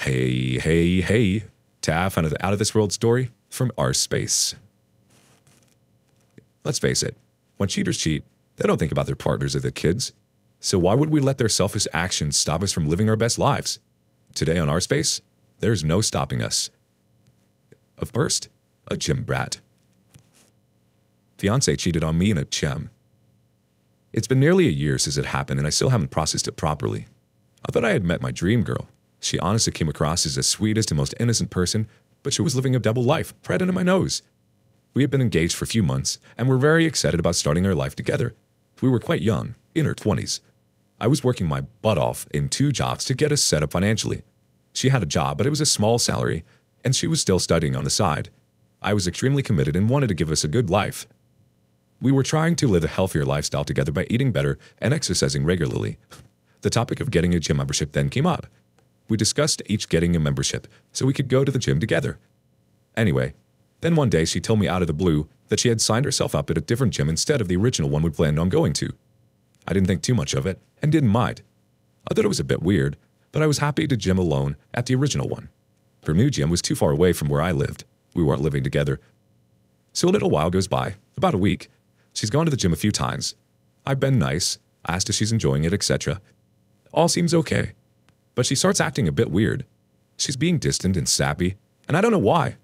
Hey. Taff, out of this world story from our space. Let's face it, when cheaters cheat, they don't think about their partners or their kids. So why would we let their selfish actions stop us from living our best lives? Today on our space, there's no stopping us. First, a gym brat. Fiance cheated on me in a gym. It's been nearly a year since it happened and I still haven't processed it properly. I thought I had met my dream girl. She honestly came across as the sweetest and most innocent person, but she was living a double life right under my nose. We had been engaged for a few months and were very excited about starting our life together. We were quite young, in her 20s. I was working my butt off in 2 jobs to get us set up financially. She had a job, but it was a small salary, and she was still studying on the side. I was extremely committed and wanted to give us a good life. We were trying to live a healthier lifestyle together by eating better and exercising regularly. The topic of getting a gym membership then came up. We discussed each getting a membership so we could go to the gym together. Anyway, then one day she told me out of the blue that she had signed herself up at a different gym instead of the original one we planned on going to. I didn't think too much of it and didn't mind. I thought it was a bit weird, but I was happy to gym alone at the original one. Her new gym was too far away from where I lived. We weren't living together. So a little while goes by, about a week. She's gone to the gym a few times. I've been nice, asked if she's enjoying it, etc. All seems okay. But she starts acting a bit weird. She's being distant and sappy, and I don't know why.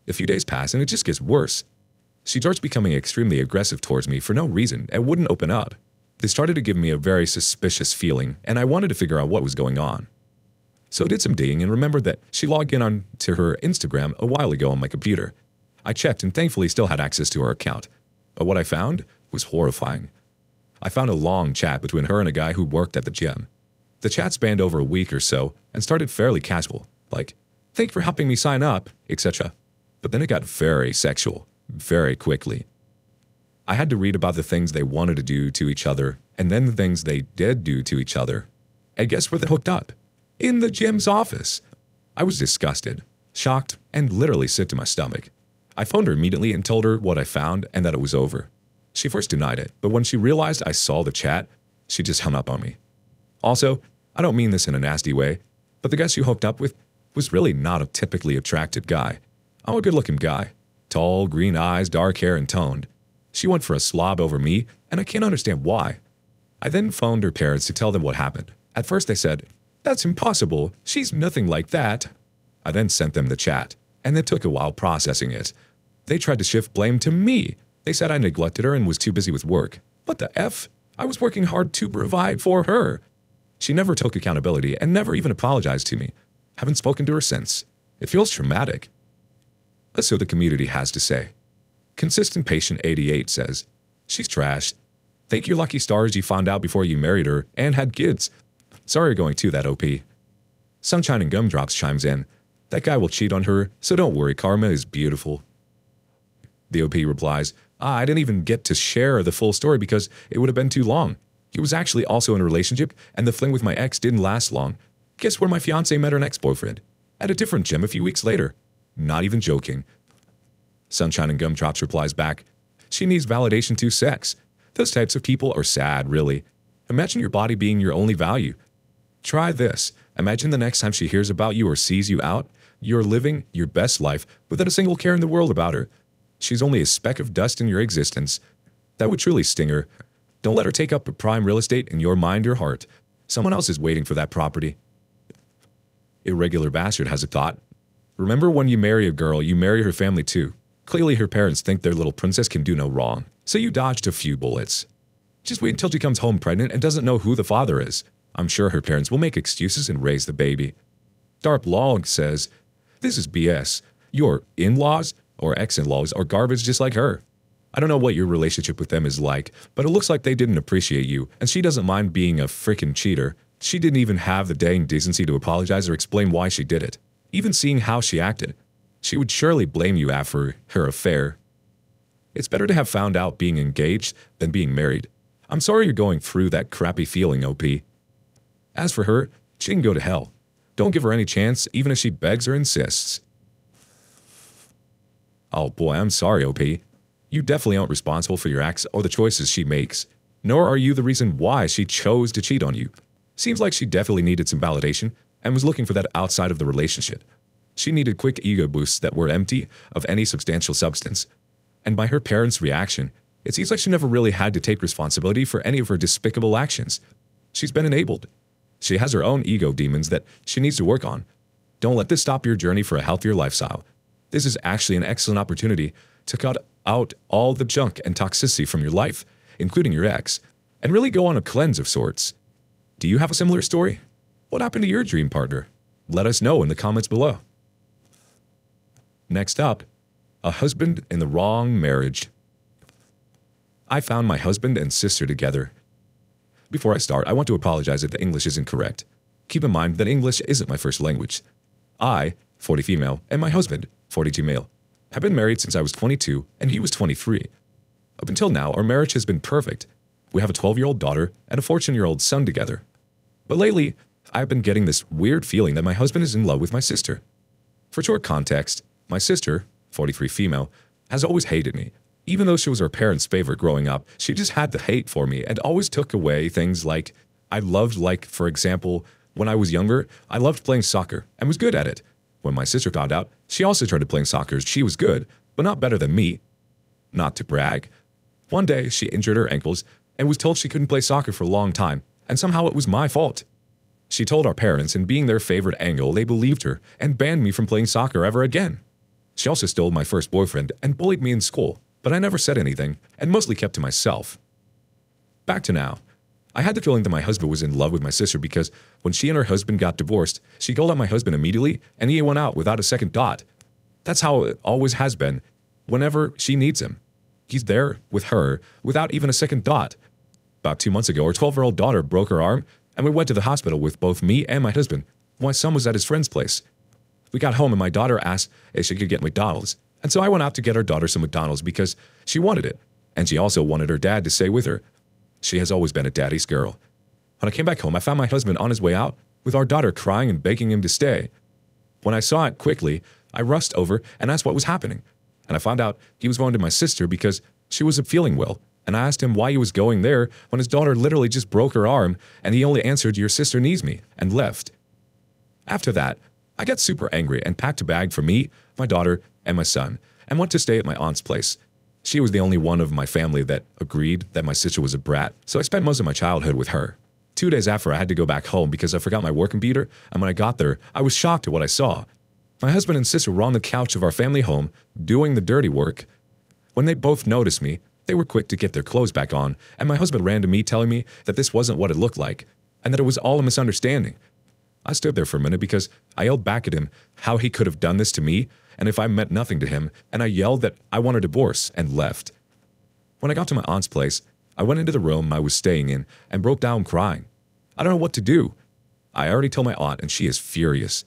A few days pass and it just gets worse. She starts becoming extremely aggressive towards me for no reason and wouldn't open up. This started to give me a very suspicious feeling, and I wanted to figure out what was going on. So I did some digging and remembered that she logged in onto her Instagram a while ago on my computer. I checked and thankfully still had access to her account. But what I found was horrifying. I found a long chat between her and a guy who worked at the gym. The chat spanned over a week or so and started fairly casual, like, "Thank you for helping me sign up," etc. But then it got very sexual, very quickly. I had to read about the things they wanted to do to each other and then the things they did do to each other. And guess where they hooked up? In the gym's office. I was disgusted, shocked, and literally sick to my stomach. I phoned her immediately and told her what I found and that it was over. She first denied it, but when she realized I saw the chat, she just hung up on me. Also, I don't mean this in a nasty way, but the guy she hooked up with was really not a typically attractive guy. I'm a good-looking guy. Tall, green eyes, dark hair, and toned. She went for a slob over me, and I can't understand why. I then phoned her parents to tell them what happened. At first they said, "That's impossible. She's nothing like that." I then sent them the chat, and it took a while processing it. They tried to shift blame to me. They said I neglected her and was too busy with work. What the F? I was working hard to provide for her. She never took accountability and never even apologized to me. Haven't spoken to her since. It feels traumatic. Let's see what the community has to say. Consistent Patient 88 says, "She's trash. Thank your lucky stars you found out before you married her and had kids. Sorry you're going to that, OP." Sunshine and Gumdrops chimes in, "That guy will cheat on her, so don't worry, karma is beautiful." The OP replies, "I didn't even get to share the full story because it would have been too long. He was actually also in a relationship, and the fling with my ex didn't last long. Guess where my fiancé met her ex-boyfriend? At a different gym a few weeks later. Not even joking." Sunshine and Gumdrops replies back, "She needs validation to sex. Those types of people are sad, really. Imagine your body being your only value. Try this. Imagine the next time she hears about you or sees you out, you're living your best life without a single care in the world about her. She's only a speck of dust in your existence. That would truly sting her. Don't let her take up prime real estate in your mind or heart. Someone else is waiting for that property." Irregular Bastard has a thought. "Remember when you marry a girl, you marry her family too. Clearly her parents think their little princess can do no wrong, so you dodged a few bullets. Just wait until she comes home pregnant and doesn't know who the father is. I'm sure her parents will make excuses and raise the baby." Darp Log says, "This is BS. Your in-laws or ex-in-laws are garbage just like her. I don't know what your relationship with them is like, but it looks like they didn't appreciate you, and she doesn't mind being a freaking cheater. She didn't even have the dang decency to apologize or explain why she did it. Even seeing how she acted, she would surely blame you after her affair. It's better to have found out being engaged than being married. I'm sorry you're going through that crappy feeling, OP. As for her, she can go to hell. Don't give her any chance, even if she begs or insists." Oh boy, I'm sorry, OP. You definitely aren't responsible for your acts or the choices she makes. Nor are you the reason why she chose to cheat on you. Seems like she definitely needed some validation, and was looking for that outside of the relationship. She needed quick ego boosts that were empty of any substantial substance. And by her parents' reaction, it seems like she never really had to take responsibility for any of her despicable actions. She's been enabled. She has her own ego demons that she needs to work on. Don't let this stop your journey for a healthier lifestyle. This is actually an excellent opportunity to cut out all the junk and toxicity from your life, including your ex, and really go on a cleanse of sorts. Do you have a similar story? What happened to your dream partner? Let us know in the comments below. Next up, a husband in the wrong marriage. I found my husband and sister together. Before I start, I want to apologize if the English isn't correct. Keep in mind that English isn't my first language. I, 40 female, and my husband, 42 male, have been married since I was 22 and he was 23. Up until now, our marriage has been perfect. We have a 12-year-old daughter and a 14-year-old son together. But lately, I've been getting this weird feeling that my husband is in love with my sister. For short context, my sister, 43 female, has always hated me. Even though she was her parents' favorite growing up, she just had the hate for me and always took away things like I loved, like, for example, when I was younger, I loved playing soccer and was good at it. When my sister found out, she also started playing soccer. She was good, but not better than me. Not to brag. One day, she injured her ankles and was told she couldn't play soccer for a long time, and somehow it was my fault. She told our parents, and being their favorite angle, they believed her and banned me from playing soccer ever again. She also stole my first boyfriend and bullied me in school, but I never said anything and mostly kept to myself. Back to now. I had the feeling that my husband was in love with my sister because when she and her husband got divorced, she called out my husband immediately and he went out without a second thought. That's how it always has been. Whenever she needs him, he's there with her without even a second thought. About 2 months ago, our 12-year-old daughter broke her arm and we went to the hospital with both me and my husband. My son was at his friend's place. We got home and my daughter asked if she could get McDonald's. And so I went out to get our daughter some McDonald's because she wanted it. And she also wanted her dad to stay with her. She has always been a daddy's girl. When I came back home, I found my husband on his way out with our daughter crying and begging him to stay. When I saw it quickly, I rushed over and asked what was happening. And I found out he was going to my sister because she wasn't feeling well. And I asked him why he was going there when his daughter literally just broke her arm and he only answered, "Your sister needs me," and left. After that, I got super angry and packed a bag for me, my daughter, and my son, and went to stay at my aunt's place. She was the only one of my family that agreed that my sister was a brat, so I spent most of my childhood with her. 2 days after, I had to go back home because I forgot my work computer, and when I got there, I was shocked at what I saw. My husband and sister were on the couch of our family home, doing the dirty work. When they both noticed me, they were quick to get their clothes back on, and my husband ran to me telling me that this wasn't what it looked like, and that it was all a misunderstanding. I stood there for a minute because I yelled back at him how he could have done this to me, and if I meant nothing to him, and I yelled that I want a divorce and left. When I got to my aunt's place, I went into the room I was staying in and broke down crying. I don't know what to do. I already told my aunt and she is furious.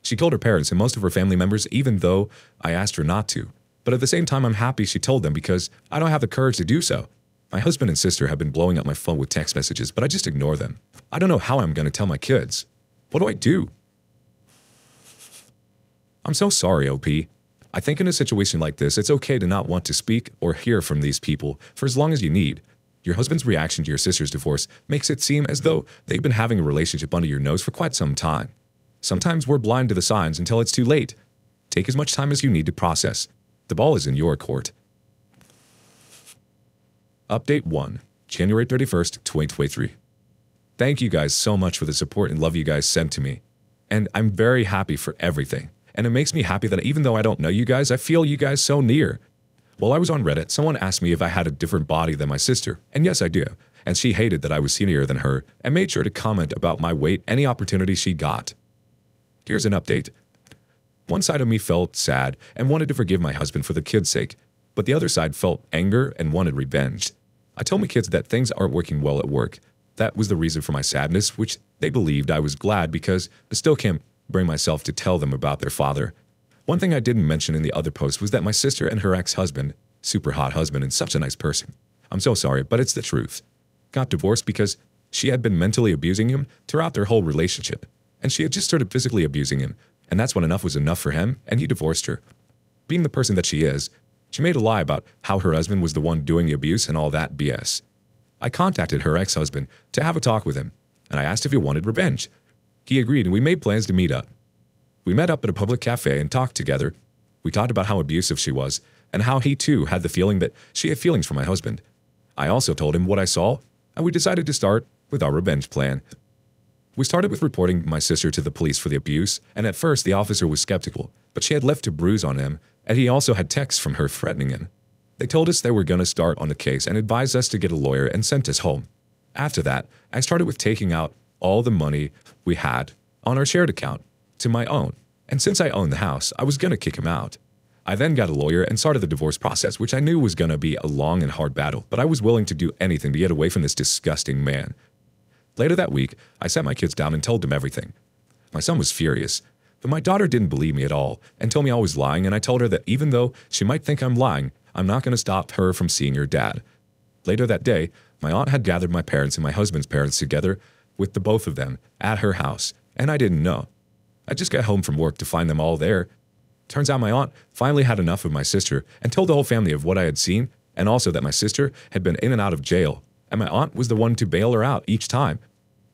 She told her parents and most of her family members even though I asked her not to. But at the same time, I'm happy she told them because I don't have the courage to do so. My husband and sister have been blowing up my phone with text messages, but I just ignore them. I don't know how I'm going to tell my kids. What do I do? I'm so sorry, OP. I think in a situation like this, it's okay to not want to speak or hear from these people for as long as you need. Your husband's reaction to your sister's divorce makes it seem as though they've been having a relationship under your nose for quite some time. Sometimes we're blind to the signs until it's too late. Take as much time as you need to process. The ball is in your court. Update 1, January 31st, 2023. Thank you guys so much for the support and love you guys sent to me. And I'm very happy for everything. And it makes me happy that even though I don't know you guys, I feel you guys so near. While I was on Reddit, someone asked me if I had a different body than my sister. And yes, I do. And she hated that I was skinnier than her and made sure to comment about my weight any opportunity she got. Here's an update. One side of me felt sad and wanted to forgive my husband for the kids' sake, but the other side felt anger and wanted revenge. I told my kids that things aren't working well at work. That was the reason for my sadness, which they believed I was glad because I still can't bring myself to tell them about their father. One thing I didn't mention in the other post was that my sister and her ex-husband, super hot husband and such a nice person, I'm so sorry, but it's the truth, got divorced because she had been mentally abusing him throughout their whole relationship, and she had just started physically abusing him, and that's when enough was enough for him, and he divorced her. Being the person that she is, she made a lie about how her husband was the one doing the abuse and all that BS. I contacted her ex-husband to have a talk with him, and I asked if he wanted revenge. He agreed and we made plans to meet up. We met up at a public cafe and talked together. We talked about how abusive she was and how he too had the feeling that she had feelings for my husband. I also told him what I saw, and we decided to start with our revenge plan. We started with reporting my sister to the police for the abuse, and at first the officer was skeptical, but she had left a bruise on him, and he also had texts from her threatening him. They told us they were going to start on the case and advised us to get a lawyer and sent us home. After that, I started with taking out all the money we had on our shared account to my own, and since I owned the house, I was going to kick him out. I then got a lawyer and started the divorce process, which I knew was going to be a long and hard battle, but I was willing to do anything to get away from this disgusting man. Later that week, I sat my kids down and told them everything. My son was furious, but my daughter didn't believe me at all and told me I was lying, and I told her that even though she might think I'm lying, I'm not going to stop her from seeing her dad. Later that day, my aunt had gathered my parents and my husband's parents together with the both of them at her house, and I didn't know. I just got home from work to find them all there. Turns out my aunt finally had enough of my sister and told the whole family of what I had seen, and also that my sister had been in and out of jail, and my aunt was the one to bail her out each time.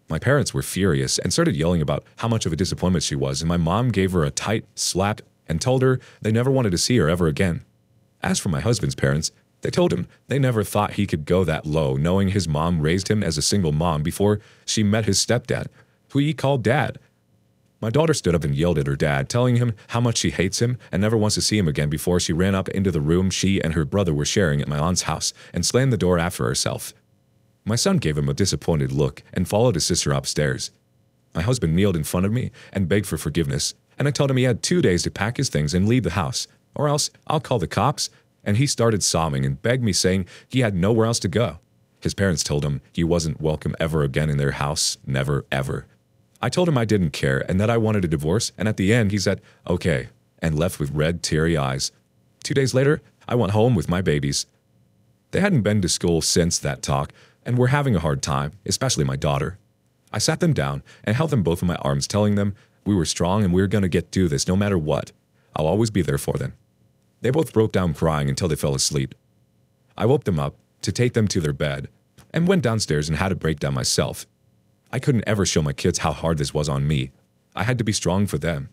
My parents were furious and started yelling about how much of a disappointment she was, and my mom gave her a tight slap and told her they never wanted to see her ever again. As for my husband's parents, they told him they never thought he could go that low, knowing his mom raised him as a single mom before she met his stepdad, who he called dad. My daughter stood up and yelled at her dad, telling him how much she hates him and never wants to see him again before she ran up into the room she and her brother were sharing at my aunt's house and slammed the door after herself. My son gave him a disappointed look and followed his sister upstairs. My husband kneeled in front of me and begged for forgiveness, and I told him he had 2 days to pack his things and leave the house, or else I'll call the cops, and he started sobbing and begged me, saying he had nowhere else to go. His parents told him he wasn't welcome ever again in their house, never, ever. I told him I didn't care and that I wanted a divorce, and at the end he said, okay, and left with red, teary eyes. 2 days later, I went home with my babies. They hadn't been to school since that talk and were having a hard time, especially my daughter. I sat them down and held them both in my arms, telling them we were strong and we were going to get through this no matter what. I'll always be there for them. They both broke down crying until they fell asleep. I woke them up to take them to their bed and went downstairs and had a breakdown myself. I couldn't ever show my kids how hard this was on me. I had to be strong for them.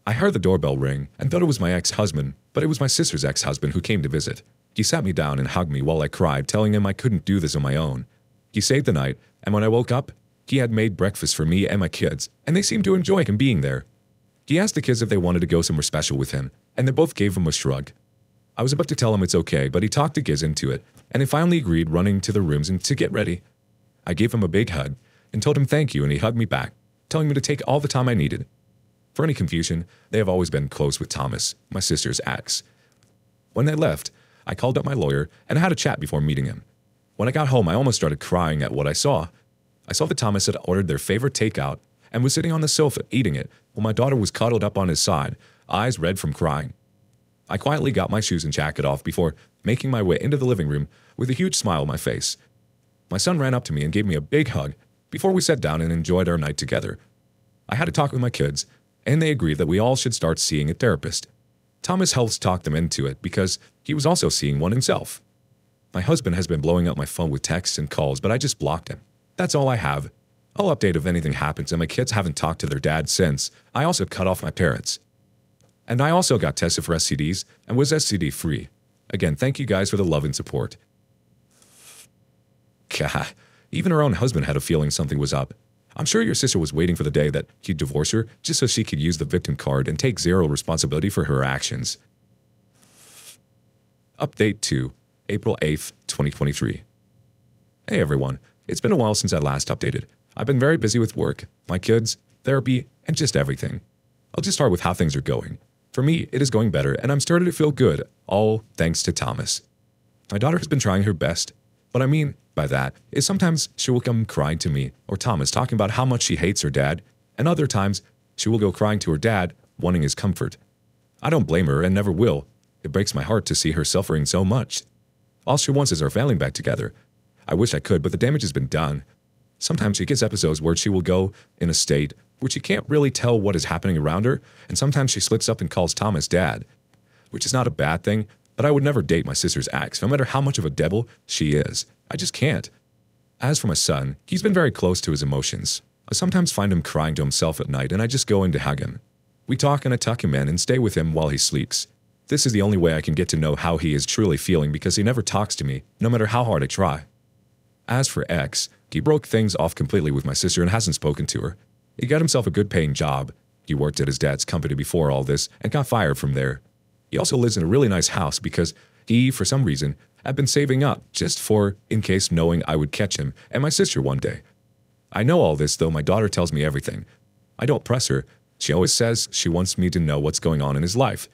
I heard the doorbell ring and thought it was my ex-husband, but it was my sister's ex-husband who came to visit. He sat me down and hugged me while I cried, telling him I couldn't do this on my own. He saved the night, and when I woke up, he had made breakfast for me and my kids, and they seemed to enjoy him being there. He asked the kids if they wanted to go somewhere special with him, and they both gave him a shrug. I was about to tell him it's okay, but he talked the kids into it, and they finally agreed, running to their rooms and to get ready. I gave him a big hug and told him thank you, and he hugged me back, telling me to take all the time I needed. For any confusion, they have always been close with Thomas, my sister's ex. When they left, I called up my lawyer and had a chat before meeting him. When I got home, I almost started crying at what I saw. I saw that Thomas had ordered their favorite takeout and was sitting on the sofa eating it while my daughter was cuddled up on his side, eyes red from crying. I quietly got my shoes and jacket off before making my way into the living room with a huge smile on my face. My son ran up to me and gave me a big hug before we sat down and enjoyed our night together. I had a talk with my kids, and they agreed that we all should start seeing a therapist. Thomas helps talk them into it because he was also seeing one himself. My husband has been blowing up my phone with texts and calls, but I just blocked him. That's all I have. I'll update if anything happens, and my kids haven't talked to their dad since. I also cut off my parents. And I also got tested for STDs and was STD-free. Again, thank you guys for the love and support. God, even her own husband had a feeling something was up. I'm sure your sister was waiting for the day that he'd divorce her just so she could use the victim card and take zero responsibility for her actions. Update 2, April 8th, 2023. Hey everyone, it's been a while since I last updated. I've been very busy with work, my kids, therapy, and just everything. I'll just start with how things are going. For me, it is going better, and I'm starting to feel good, all thanks to Thomas. My daughter has been trying her best. What I mean by that is sometimes she will come crying to me or Thomas talking about how much she hates her dad, and other times she will go crying to her dad, wanting his comfort. I don't blame her and never will. It breaks my heart to see her suffering so much. All she wants is our family back together. I wish I could, but the damage has been done. Sometimes she gets episodes where she will go in a state where she can't really tell what is happening around her, and sometimes she slips up and calls Thomas dad, which is not a bad thing, but I would never date my sister's ex, no matter how much of a devil she is. I just can't. As for my son, he's been very close to his emotions. I sometimes find him crying to himself at night and I just go in to hug him. We talk and I tuck him in and stay with him while he sleeps. This is the only way I can get to know how he is truly feeling because he never talks to me, no matter how hard I try. As for X, he broke things off completely with my sister and hasn't spoken to her. He got himself a good paying job. He worked at his dad's company before all this and got fired from there. He also lives in a really nice house because he, for some reason, had been saving up just for in case knowing I would catch him and my sister one day. I know all this though my daughter tells me everything. I don't press her. She always says she wants me to know what's going on in his life.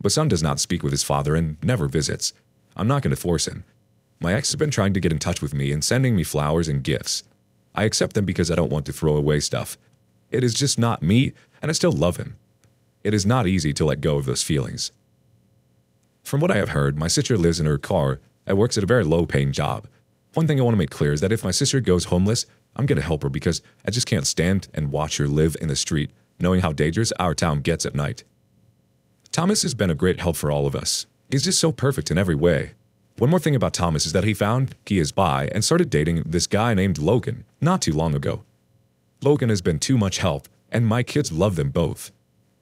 But son does not speak with his father and never visits. I'm not going to force him. My ex has been trying to get in touch with me and sending me flowers and gifts. I accept them because I don't want to throw away stuff. It is just not me, and I still love him. It is not easy to let go of those feelings. From what I have heard, my sister lives in her car and works at a very low-paying job. One thing I want to make clear is that if my sister goes homeless, I'm going to help her because I just can't stand and watch her live in the street, knowing how dangerous our town gets at night. Thomas has been a great help for all of us. He's just so perfect in every way. One more thing about Thomas is that he found he is bi and started dating this guy named Logan not too long ago. Logan has been too much help, and my kids love them both.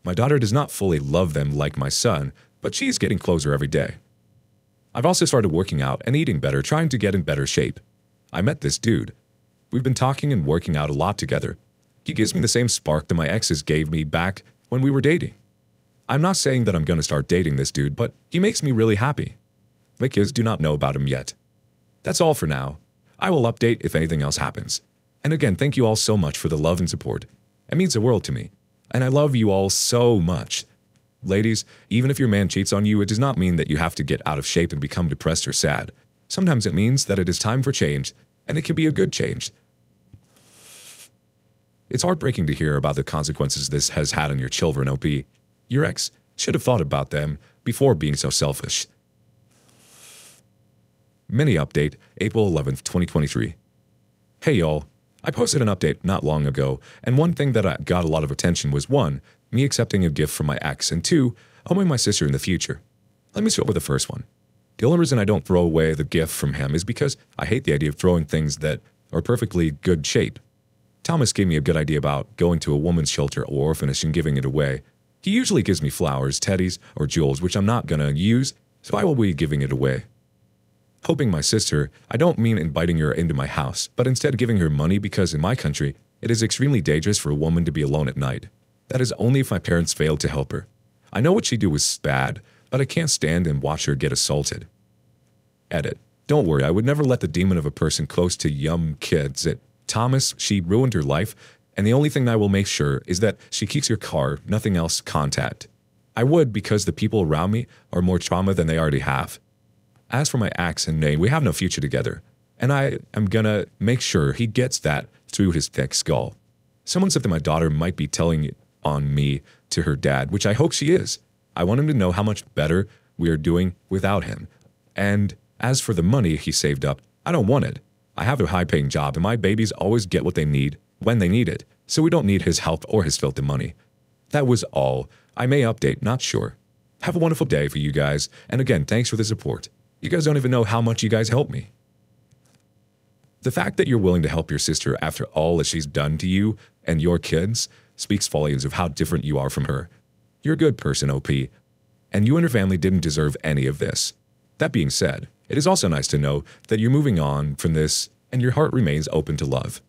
My daughter does not fully love them like my son, but she's getting closer every day. I've also started working out and eating better, trying to get in better shape. I met this dude. We've been talking and working out a lot together. He gives me the same spark that my exes gave me back when we were dating. I'm not saying that I'm going to start dating this dude, but he makes me really happy. My kids do not know about him yet. That's all for now. I will update if anything else happens. And again, thank you all so much for the love and support. It means the world to me. And I love you all so much. Ladies, even if your man cheats on you, it does not mean that you have to get out of shape and become depressed or sad. Sometimes it means that it is time for change, and it can be a good change. It's heartbreaking to hear about the consequences this has had on your children, OP. Your ex should have thought about them before being so selfish. Mini update, April 11th, 2023. Hey y'all, I posted an update not long ago, and one thing that got a lot of attention was 1, me accepting a gift from my ex, and 2, owing my sister in the future. Let me start with the first one. The only reason I don't throw away the gift from him is because I hate the idea of throwing things that are perfectly good shape. Thomas gave me a good idea about going to a woman's shelter or orphanage and giving it away. He usually gives me flowers, teddies, or jewels, which I'm not gonna use, so I will be giving it away. Hoping my sister, I don't mean inviting her into my house, but instead giving her money because in my country, it is extremely dangerous for a woman to be alone at night. That is only if my parents failed to help her. I know what she did was bad, but I can't stand and watch her get assaulted. Edit. Don't worry, I would never let the demon of a person close to young kids. Thomas, she ruined her life, and the only thing I will make sure is that she keeps your car, nothing else, contact. I would because the people around me are more trauma than they already have. As for my ex and Nate, we have no future together, and I am gonna make sure he gets that through his thick skull. Someone said that my daughter might be telling on me to her dad, which I hope she is. I want him to know how much better we are doing without him. And as for the money he saved up, I don't want it. I have a high-paying job, and my babies always get what they need when they need it, so we don't need his help or his filthy money. That was all. I may update, not sure. Have a wonderful day for you guys, and again, thanks for the support. You guys don't even know how much you guys help me. The fact that you're willing to help your sister after all that she's done to you and your kids speaks volumes of how different you are from her. You're a good person, OP, and you and your family didn't deserve any of this. That being said, it is also nice to know that you're moving on from this and your heart remains open to love.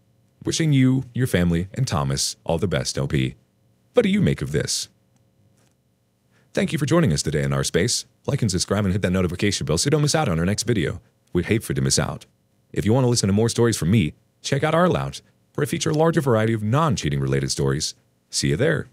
Wishing you, your family, and Thomas all the best, OP. What do you make of this? Thank you for joining us today in our space. Like and subscribe and hit that notification bell so you don't miss out on our next video. We'd hate for you to miss out. If you want to listen to more stories from me, check out our lounge, where I feature a larger variety of non-cheating related stories. See you there.